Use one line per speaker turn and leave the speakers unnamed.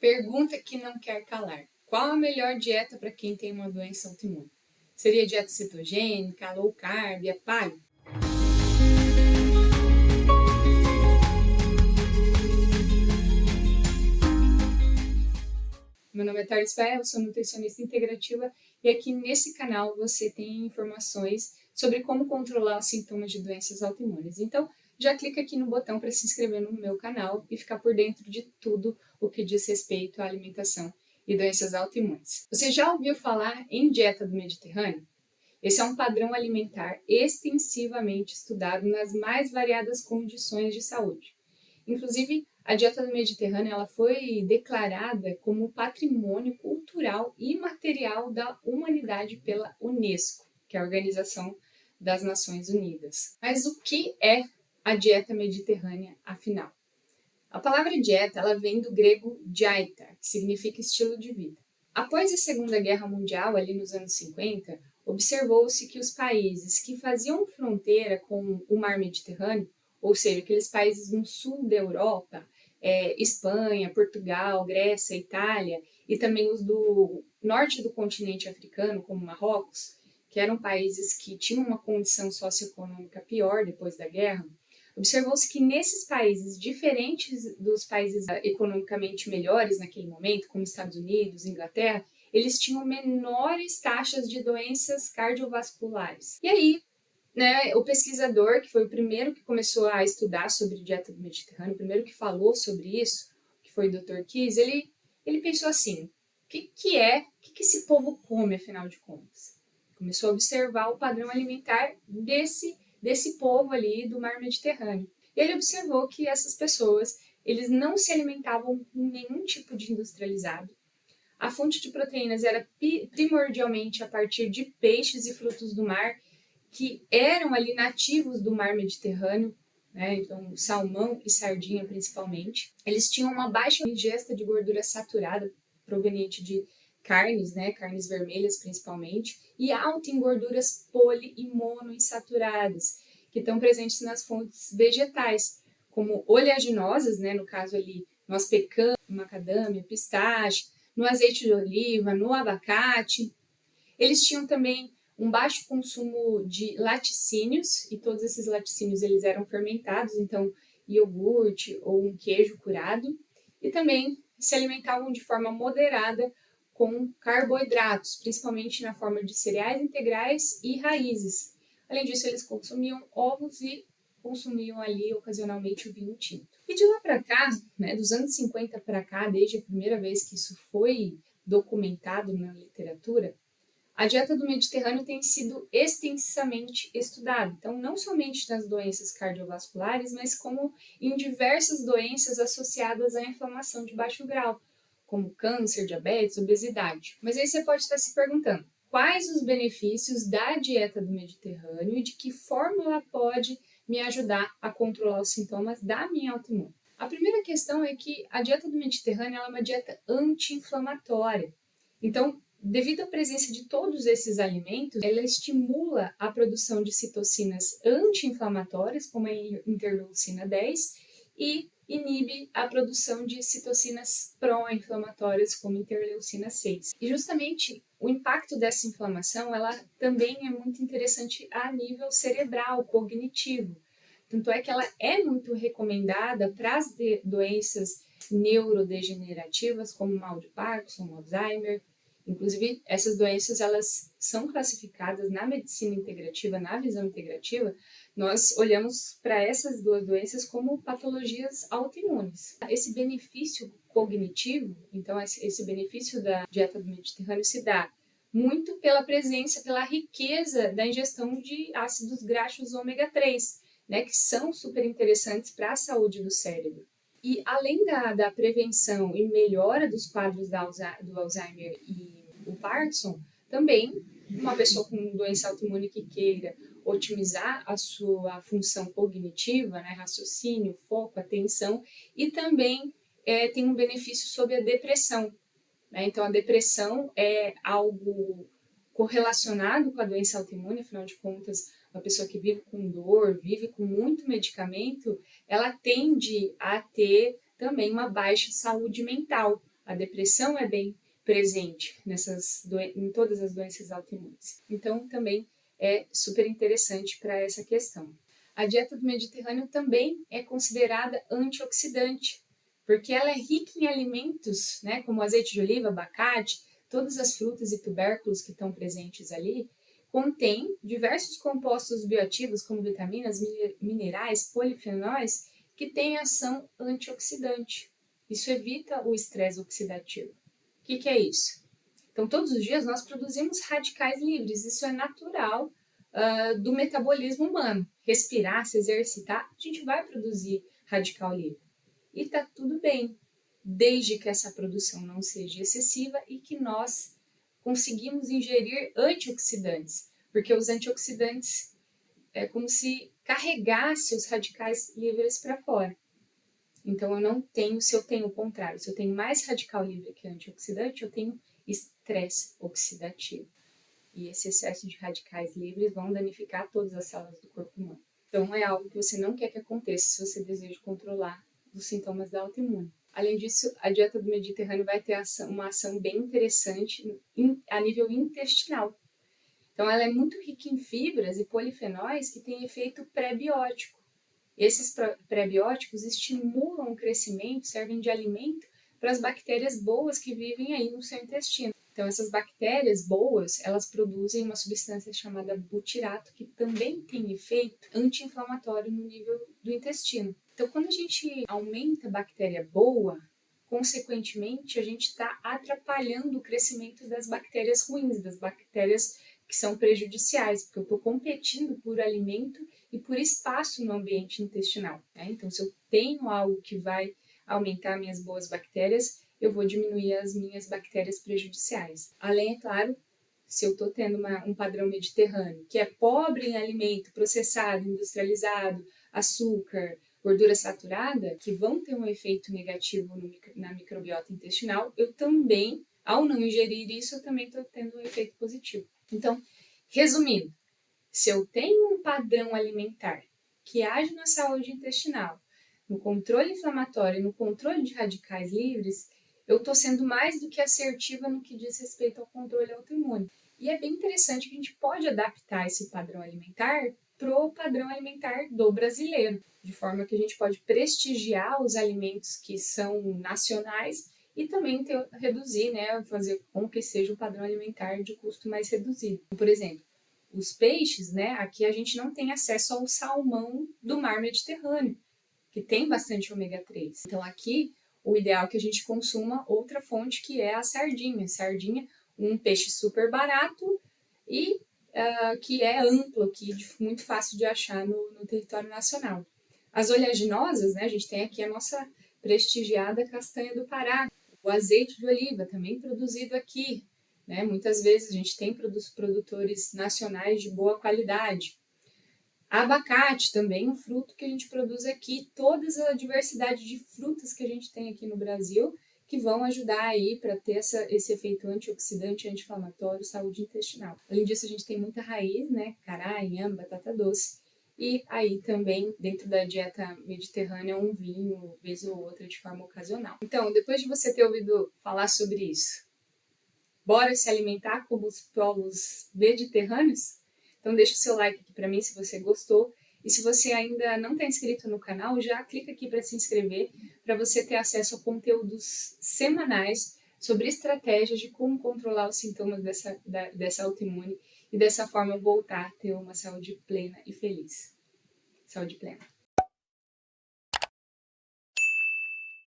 Pergunta que não quer calar. Qual a melhor dieta para quem tem uma doença autoimune? Seria dieta cetogênica, low carb, a paleo? Meu nome é Thales Ferro, eu sou nutricionista integrativa e aqui nesse canal você tem informações sobre como controlar os sintomas de doenças autoimunes. Então, já clica aqui no botão para se inscrever no meu canal e ficar por dentro de tudo o que diz respeito à alimentação e doenças autoimunes. Você já ouviu falar em dieta do Mediterrâneo? Esse é um padrão alimentar extensivamente estudado nas mais variadas condições de saúde. Inclusive, a dieta do Mediterrâneo ela foi declarada como patrimônio cultural imaterial da humanidade pela Unesco, que é a Organização das Nações Unidas. Mas o que é a dieta mediterrânea, afinal? A palavra dieta ela vem do grego dieta, que significa estilo de vida. Após a Segunda Guerra Mundial, ali nos anos 50, observou-se que os países que faziam fronteira com o mar Mediterrâneo, ou seja, aqueles países no sul da Europa, Espanha, Portugal, Grécia, Itália, e também os do norte do continente africano, como Marrocos, que eram países que tinham uma condição socioeconômica pior depois da guerra, observou-se que nesses países, diferentes dos países economicamente melhores naquele momento, como Estados Unidos, Inglaterra, eles tinham menores taxas de doenças cardiovasculares. E aí, o pesquisador, que foi o primeiro que começou a estudar sobre dieta do Mediterrâneo, o primeiro que falou sobre isso, que foi o Dr. Kies, ele pensou assim, o que esse povo come, afinal de contas? Começou a observar o padrão alimentar desse povo ali do mar Mediterrâneo. E ele observou que essas pessoas, eles não se alimentavam com nenhum tipo de industrializado. A fonte de proteínas era primordialmente a partir de peixes e frutos do mar, que eram ali nativos do mar Mediterrâneo, então salmão e sardinha principalmente. Eles tinham uma baixa ingesta de gordura saturada, proveniente de carnes, carnes vermelhas principalmente, e alta em gorduras poli e monoinsaturadas, que estão presentes nas fontes vegetais, como oleaginosas, no caso ali, noz pecan, macadâmia, pistache, no azeite de oliva, no abacate. Eles tinham também um baixo consumo de laticínios, e todos esses laticínios eles eram fermentados, então iogurte ou um queijo curado, e também se alimentavam de forma moderada com carboidratos, principalmente na forma de cereais integrais e raízes. Além disso, eles consumiam ovos e consumiam ali ocasionalmente o vinho tinto. E de lá para cá, dos anos 50 para cá, desde a primeira vez que isso foi documentado na literatura, a dieta do Mediterrâneo tem sido extensamente estudada, então não somente nas doenças cardiovasculares, mas como em diversas doenças associadas à inflamação de baixo grau, como câncer, diabetes, obesidade. Mas aí você pode estar se perguntando, quais os benefícios da dieta do Mediterrâneo e de que forma ela pode me ajudar a controlar os sintomas da minha autoimune? A primeira questão é que a dieta do Mediterrâneo ela é uma dieta anti-inflamatória. Então, devido à presença de todos esses alimentos, ela estimula a produção de citocinas anti-inflamatórias, como a interleucina 10, e inibe a produção de citocinas pró-inflamatórias, como interleucina 6. E justamente o impacto dessa inflamação, ela também é muito interessante a nível cerebral, cognitivo. Tanto é que ela é muito recomendada para as doenças neurodegenerativas, como mal de Parkinson, Alzheimer. Inclusive, essas doenças elas são classificadas na medicina integrativa, na visão integrativa, nós olhamos para essas duas doenças como patologias autoimunes. Esse benefício cognitivo, então esse benefício da dieta do Mediterrâneo se dá muito pela presença, pela riqueza da ingestão de ácidos graxos ômega 3, que são super interessantes para a saúde do cérebro. E além da prevenção e melhora dos quadros do Alzheimer e o Parkinson, também uma pessoa com doença autoimune que queira otimizar a sua função cognitiva, raciocínio, foco, atenção, e também tem um benefício sobre a depressão. Então, a depressão é algo correlacionado com a doença autoimune, afinal de contas, uma pessoa que vive com dor, vive com muito medicamento, ela tende a ter também uma baixa saúde mental, A depressão é bem presente em todas as doenças autoimunes. Então, também é super interessante para essa questão. A dieta do Mediterrâneo também é considerada antioxidante, porque ela é rica em alimentos, né, como azeite de oliva, abacate, todas as frutas e tubérculos que estão presentes ali, contém diversos compostos bioativos, como vitaminas, minerais, polifenóis, que têm ação antioxidante. Isso evita o estresse oxidativo. O que é isso? Então, todos os dias nós produzimos radicais livres, isso é natural do metabolismo humano. Respirar, se exercitar, a gente vai produzir radical livre. E está tudo bem, desde que essa produção não seja excessiva e que nós conseguimos ingerir antioxidantes, porque os antioxidantes é como se carregasse os radicais livres para fora. Então, eu não tenho, se eu tenho o contrário, se eu tenho mais radical livre que antioxidante, eu tenho estresse oxidativo. E esse excesso de radicais livres vão danificar todas as células do corpo humano. Então, é algo que você não quer que aconteça se você deseja controlar os sintomas da autoimune. Além disso, a dieta do Mediterrâneo vai ter uma ação bem interessante a nível intestinal. Então, ela é muito rica em fibras e polifenóis que têm efeito pré-biótico. Esses pré-bióticos estimulam o crescimento, servem de alimento para as bactérias boas que vivem aí no seu intestino. Então, essas bactérias boas, elas produzem uma substância chamada butirato, que também tem efeito anti-inflamatório no nível do intestino. Então, quando a gente aumenta a bactéria boa, consequentemente, a gente está atrapalhando o crescimento das bactérias ruins, das bactérias que são prejudiciais, porque eu estou competindo por alimento e por espaço no ambiente intestinal. Né? Então, se eu tenho algo que vai aumentar minhas boas bactérias, eu vou diminuir as minhas bactérias prejudiciais. Além, é claro, se eu estou tendo um padrão mediterrâneo, que é pobre em alimento processado, industrializado, açúcar, gordura saturada, que vão ter um efeito negativo na microbiota intestinal, eu também, ao não ingerir isso, eu também estou tendo um efeito positivo. Então, resumindo, se eu tenho um padrão alimentar que age na saúde intestinal, no controle inflamatório e no controle de radicais livres, eu estou sendo mais do que assertiva no que diz respeito ao controle autoimune. E é bem interessante que a gente pode adaptar esse padrão alimentar para o padrão alimentar do brasileiro, de forma que a gente pode prestigiar os alimentos que são nacionais e também reduzir, né, fazer com que seja um padrão alimentar de custo mais reduzido. Por exemplo, os peixes, né, aqui a gente não tem acesso ao salmão do mar Mediterrâneo, que tem bastante ômega 3. Então aqui o ideal é que a gente consuma outra fonte, que é a sardinha. Sardinha, um peixe super barato e que é amplo, que é muito fácil de achar no território nacional. As oleaginosas, né, a gente tem aqui a nossa prestigiada castanha do Pará, o azeite de oliva, também produzido aqui. Né? Muitas vezes a gente tem produtores nacionais de boa qualidade. Abacate também, um fruto que a gente produz aqui, toda a diversidade de frutas que a gente tem aqui no Brasil, que vão ajudar aí para ter esse efeito antioxidante, anti-inflamatório, saúde intestinal. Além disso, a gente tem muita raiz, né? Cará, inhame, batata doce. E aí também, dentro da dieta mediterrânea, um vinho, vez ou outra, de forma ocasional. Então, depois de você ter ouvido falar sobre isso, bora se alimentar como os povos mediterrâneos? Então deixa o seu like aqui para mim se você gostou. E se você ainda não está inscrito no canal, já clica aqui para se inscrever, para você ter acesso a conteúdos semanais sobre estratégias de como controlar os sintomas dessa autoimune e dessa forma voltar a ter uma saúde plena e feliz. Saúde plena.